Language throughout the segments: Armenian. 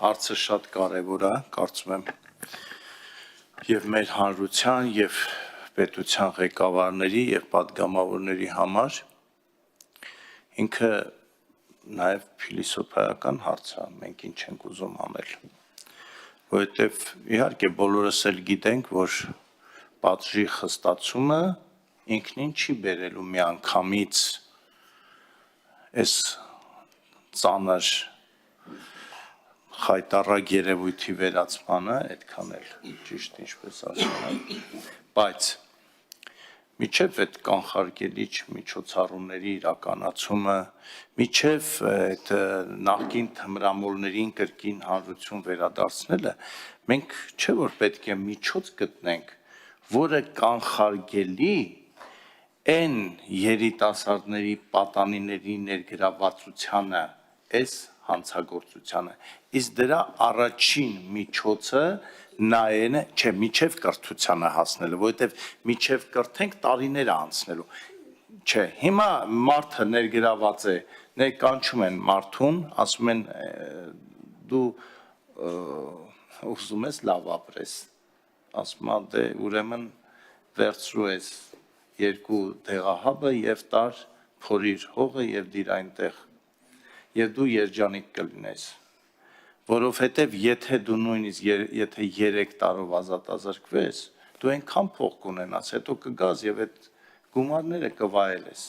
Հարցը շատ կարևոր է, կարծում եմ, եւ մեր հանրության, եւ պետության ղեկավարների եւ պատգամավորների համար ինքը նաեւ փիլիսոփայական հարց է, մենք ինչ ենք ուզում անել, որովհետեւ իհարկե բոլորս էլ գիտենք, որ պատժի խստացումը ինքնին չի բերելու միանգամից այս ծանր խայտառակ երևույթի վերացմանը, այդքան էլ ճիշտ ինչպես ասում եմ, բայց միջև այդ կանխարգելիչ միջոցառումների իրականացումը, միջև այդ նախկին թմրամոլներին կրկին հանրություն վերադարձնելը, մենք չէ որ պետք է միջոց գտնենք, որը կանխարգելի այն երիտասարդների պատանիների ներգրավվածությանը, այս հանցագործությանը, իսկ դրա առաջին միջոցը նայեն չէ, միջև կրթությանը հասնելը, որովհետև միջև կրթենք տարիներ անցնելու, չէ, հիմա մարդը ներգրաված է, ներկանչում են մարդուն, ասում են դու ուզում ես լավ ապրես, ասում է դե ուրեմն վերցրու ես երկու դեղահաբը եւ տար փորիր հողը եւ դիր այնտեղ եւ դու երջանիկ կլինես որովհետեւ եթե դու նույնիսկ եթե 3 տարով ազատազրկվես դու այնքան փող կունենաս հետո կգաս եւ այդ գումարները կվայելես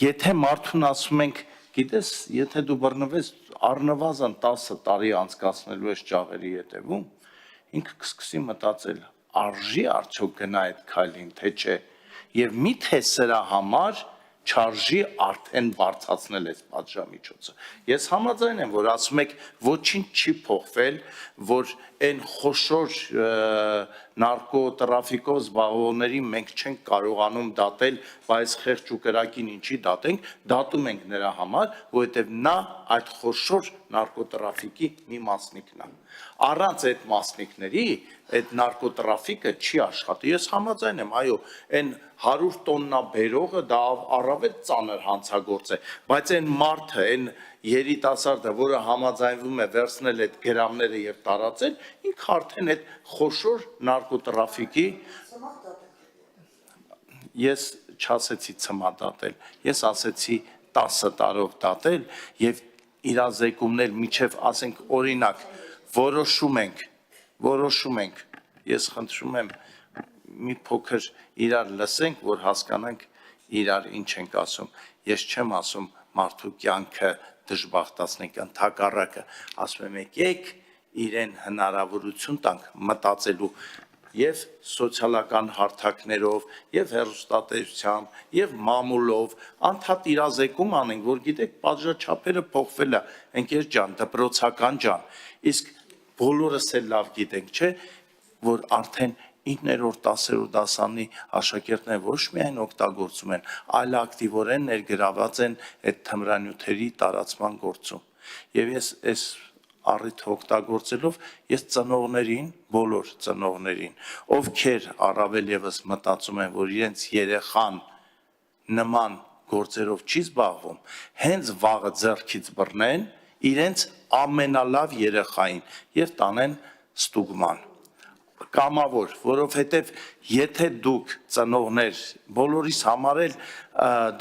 եթե մարդուն ասում ենք գիտես եթե դու բռնվես առնվազն 10 տարի անցկացնելու ես ճաղերի հետևում ինքը կսկսի մտածել արժի արդյոք գնա այդ քայլին թե չէ եւ միթե սրա համար չարժի արդեն բարձրացնել այս պատժամիջոցը ես համաձայն եմ որ ասում եք ոչինչ չի փոխվել որ այն խոշոր նարկոտրաֆիկով զբաղվողների մենք չենք կարողանում դատել բայց խեղճ ու կրակին ինչի դատենք դատում ենք նրա համար որովհետեւ նա այդ խոշոր նարկոտրաֆիկի մի մասնիկն է առանց այդ մասնիկների այդ նարկոտրաֆիկը չի աշխատի ես համաձայն եմ այո այն 100 տոննա բերողը դա առավել ծանր հանցագործ է բայց այն մարդը այն երիտասարդը որը համաձայնվում է վերցնել այդ գրամները եւ տարածել ինքը արդեն այդ խոշոր նարկոտրաֆիկի ես չասեցի ցմադատել ես ասեցի 10 տարով դատել եւ իրազեկումներ միջև ասենք օրինակ որոշում ենք ես խնդրում եմ մի փոքր իրար լսենք որ հասկանանք իրար ինչ ենք ասում ես չեմ ասում մարդու կյանքը դժբախտացնենք ընդհակառակը ասում եմ եկեք իրեն հնարավորություն տանք մտածելու եւ սոցիալական հարթակներով եւ հեռուստատեսությամբ եւ մամուլով անդադ իրազեկում անենք որ գիտեք պատժաչափերը փոխվել է ընկեր ջան դպրոցական ջան իսկ բոլորս էլ լավ գիտենք չէ որ արդեն 9-րդ 10-րդ դասանի աշակերտները ոչ միայն օգտագործում են, այլ ակտիվորեն ներգրաված են այդ թմրանյութերի տարածման գործում։ Եվ ես այս առիթը օգտագործելով ես ծնողներին, բոլոր ծնողներին, ովքեր առավել եւս մտածում են, որ իրենց երեխան նման գործերով չի զբաղվում, հենց վաղը ձեռքից բռնեն իրենց ամենալավ երեխային եւ տանեն ստուգման։ Կամավոր, որովհետև եթե դուք ծնողներ բոլորիս համար էլ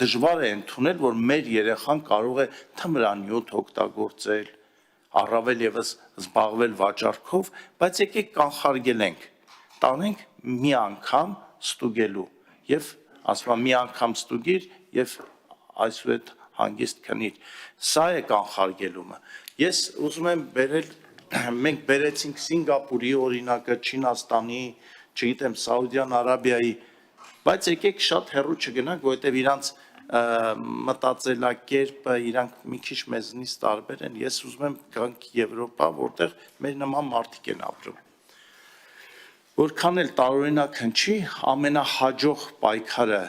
դժվար է ընդունել, որ մեր երեխան կարող է թմրանյութ օգտագործել, առավել եւս զբաղվել վաճառքով, բայց եկեք կանխարգելենք, տանենք մի անգամ ստուգելու եւ ասում եմ մի անգամ ստուգիր եւ այսուհետ հանգիստ քնիր։ Սա է կանխարգելումը։ Ես ուզում եմ բերել մենք բերեցինք Սինգապուրի օրինակը, Չինաստանի, չգիտեմ, Սաուդյան Արաբիայի, բայց եկեք շատ հեռու չգնանք, որովհետև իրանց մտածելակերպը, իրանք մի քիչ մեզնից տարբեր են, ես ուզում եմ գանք Եվրոպա, որտեղ մեր նման մարդիկ են ապրում։ Որքան էլ տարօրինակ հնչի, ամենահաջող պայքարը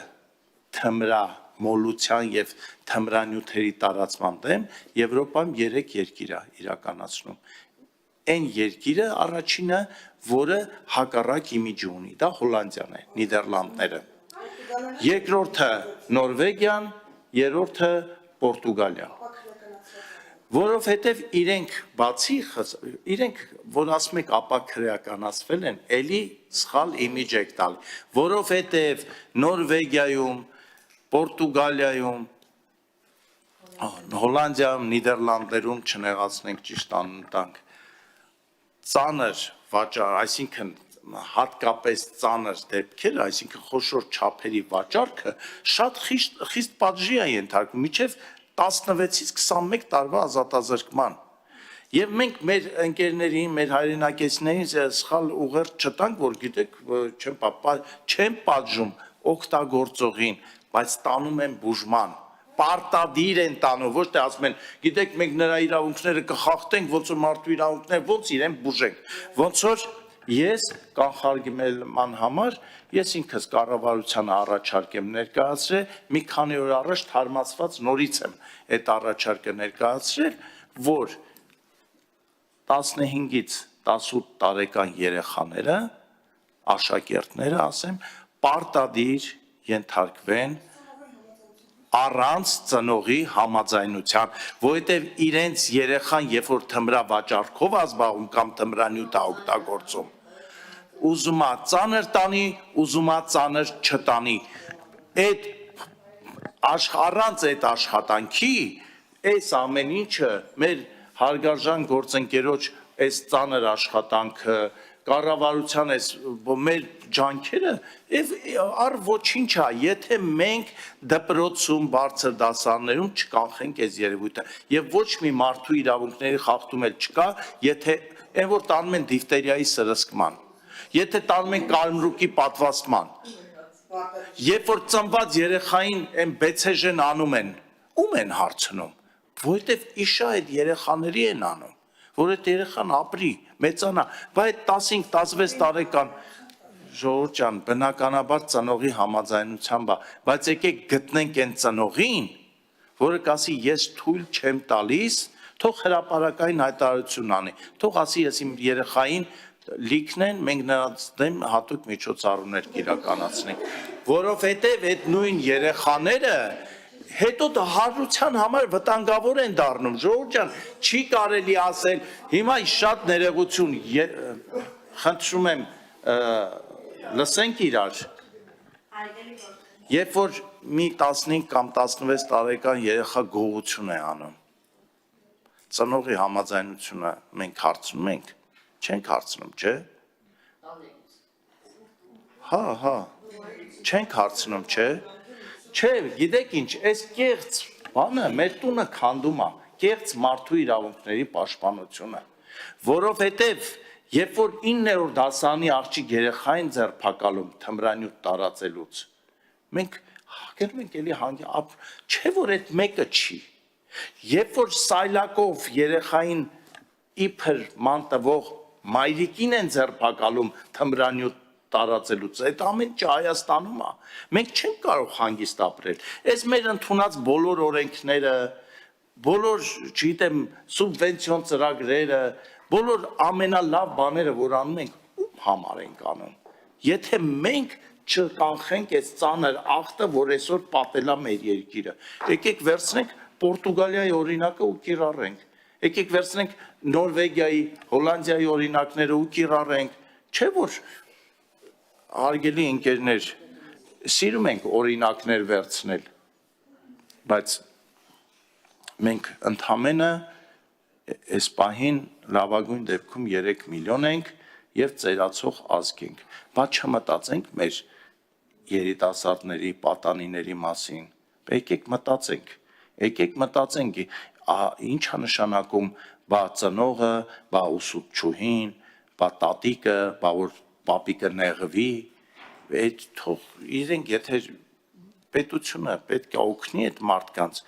թմրամոլության եւ թմրանյութերի տարածման դեմ Եվրոպայում 3 երկիր է իրականացնում։ Այն երկիրը առաջինը, որը հակառակ իմիջի ունի, դա Հոլանդիան է, Նիդերլանդները։ Երկրորդը Նորվեգիան, երրորդը Պորտուգալիան։ Որովհետև իրենք, որ ասում եք ապա քրեականացվել են, էլի սխալ իմիջ եք տալի, որովհետև Նորվեգիայում, Պորտուգալիայում, Հոլանդիայում, Նիդերլանդներում չնեղացնենք ճիշտ անուն տանք, ծանր վաճառ, այսինքն հատկապես ծանր դեպքերը, այսինքն խոշոր չափերի վաճառքը շատ խիստ պատժի է ենթարկվում, մինչև 16-ից 21 տարվա ազատազրկման։ Եվ մենք մեր ընկերներին, մեր հայրենակիցներին սխալ ուղերձ չտանք, որ գիտեք, չեմ պատժում օգտագործողին, բայց տանում են բուժման։ Պարտադիր են տանում, ոչ թե ասում են, գիտեք, մենք նրա իրավունքները կխախտենք, ոնց որ մարդու իրավունքները, ոնց իրեն բուժենք։ Ոնց որ ես կանխարգելման համար ես ինքս կառավարությանը առաջարկ եմ ներկայացրել, մի քանի օր առաջ թարմացված նորից եմ այդ առաջարկը ներկայացրել, որ 15-ից 18 տարեկան երեխաները, աշակերտները, ասեմ, պարտադիր ենթարկվեն առանց ծնողի համաձայնության, որովհետև իրենց երեխան, երբ որ թմրավաճառքով է զբաղվում կամ թմրանյութ է օգտագործում, ուզում է ծանր տանի, ուզում է ծանր չտանի, առանց այդ աշխատանքի, այս ամեն ինչը մեր հարգարժան գործընկերոջ այս ծանր աշխատանքը, կառավարության այս մեր ջանքերը առ ոչինչ է, եթե մենք դպրոցում բարձր դասարաններում չկանխենք այս երևույթը եւ ոչ մի մարդու իրավունքների խախտում էլ չկա, եթե այն որ տանում են դիֆտերիայի սրսկման, եթե տանում են կարմրուկի պատվաստման, երբ որ ծնված երեխային այն բեցեժեն անում են, ում են հարցնում, որովհետեւ իշա այդ երեխաների են անում, որ այդ երեխան ապրի, մեծանա, բայց 15-16 տարեկան Ժողովուրդ ջան, բնականաբար ծնողի համաձայնությամբ է, բայց եկեք գտնենք այն ծնողին, որը կասի ես թույլ չեմ տալիս, թող հրապարակային հայտարարություն անի, թող ասի ես իմ երեխային լիքնեն, մենք նրանց դեմ հատուկ միջոցառումներ կիրականացնենք, որովհետև այդ նույն երեխաները հետո հարության համար վտանգավոր են դառնում, Ժողովուրդ ջան, չի կարելի ասել, հիմա շատ ներողություն, խնդրում եմ, լսենք իրար, երբ որ մի 15 կամ 16 տարեկան երեխա գողություն է անում, ծնողի համաձայնությունը մենք հարցնում ենք, չենք հարցնում, չէ? Հա, չենք հարցնում, չէ? Չէ, գիտեք ինչ, այս կեղծ բանը մեր տունը քանդում է, կեղծ մարդու իրավունքների պաշտպանությունը, որովհետև երբ որ 9-րդ դասարանի աղջիկ երեխային ձերբակալում թմրանյութ տարածելուց, մենք գնում ենք էլի չէ որ այդ մեկը չի, երբ որ սայլակով երեխային իբր ման տվող մայրիկին են ձերբակալում թմրանյութ տարածելուց, այդ ամեն ինչ Հայաստանում է, մենք չենք կարող հանգիստ ապրել, այս մեր ընդունած բոլոր օրենքները, բոլոր, չգիտեմ, սուբվենցիոն ծրագրերը, բոլոր ամենալավ բաները, որ անում ենք, ում համար ենք անում, եթե մենք չկանխենք այս ծանր աղտը, որ այսօր պատել է մեր երկիրը, եկեք վերցնենք Պորտուգալիայի օրինակը ու կիրառենք, եկեք վերցնենք Նորվեգիայի, Հոլանդիայի օրինակները ու կիրառենք, չէ որ հարգելի ընկերներ, սիրում ենք օրինակներ վերցնել, բայց մենք ընդամենը այս պահին լավագույն դեպքում 3 միլիոն ենք և ծերացող ազգ ենք, բայց չմտածենք մեր երիտասարդների, պատանիների մասին, եկեք մտածենք, ինչ է նշանակում բա ծնողը, բա ուսուցչուհին, բա տատիկը, բա որ պապիկը նեղվի, իրենք եթե պետությունը պետք է օգնի այդ մարդկանց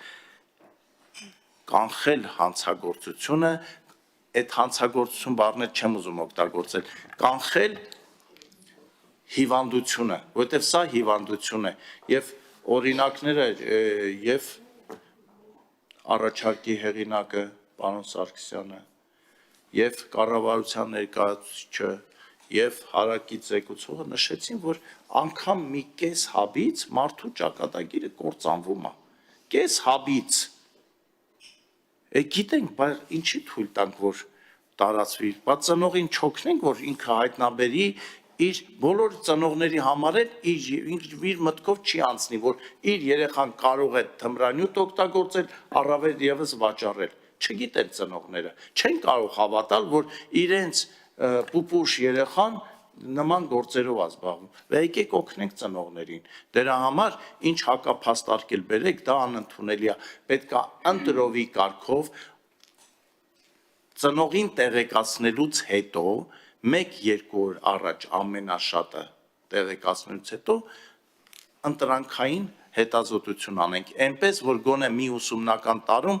կանխել հանցագործությունը, այդ հանցագործություն բառներ չեմ ուզում օգտագործել, կանխել հիվանդությունը, որովհետև սա հիվանդություն է, և օրինակները և առաջարկի հեղինակը, պարոն Սարգսյանը, և կառավարության ներկայացուցիչը, և հարակից զեկուցողը նշեցին, որ անգամ մի կես հաբից մարդու ճակատագիրը կործանվում է, կես հաբից, Գիտենք, բայց ինչի թույլ տանք, որ տարածվի, բայց ծնողին չօգնենք, որ ինքը հայտնաբերի իր բոլոր ծնողների համար էլ իր մտքով չի անցնի, որ իր երեխան կարող է թմրանյութ օգտագործել, առավել եւս վաճառել։ Չգիտեն ծնողները, չեն կարող հավատալ, որ իրենց պուպուշ երեխան նման գործերով է զբաղվում։ Và եկեք օգնենք ծնողներին։ Դրա համար ինչ հակափաստարկել բերեք, դա անընդունելի է։ Պետք է ընտրովի կարգով ծնողին տեղեկացնելուց հետո 1-2 օր առաջ ամենաշատը տեղեկացնելուց հետո ընտրանքային հետազոտություն անենք, այնպես որ գոնե մի ուսումնական տարում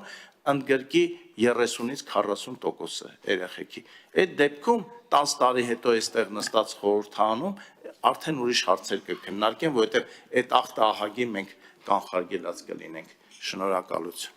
ընդգրկի 30-ից 40% երեխեքի։ Այդ դեպքում 10 տարի հետո այստեղ նստած խորհրդանում արդեն ուրիշ հարցեր կքննարկեն, որովհետև այդ ախտահագին մենք կանխարգելած կլինենք։ Շնորհակալություն։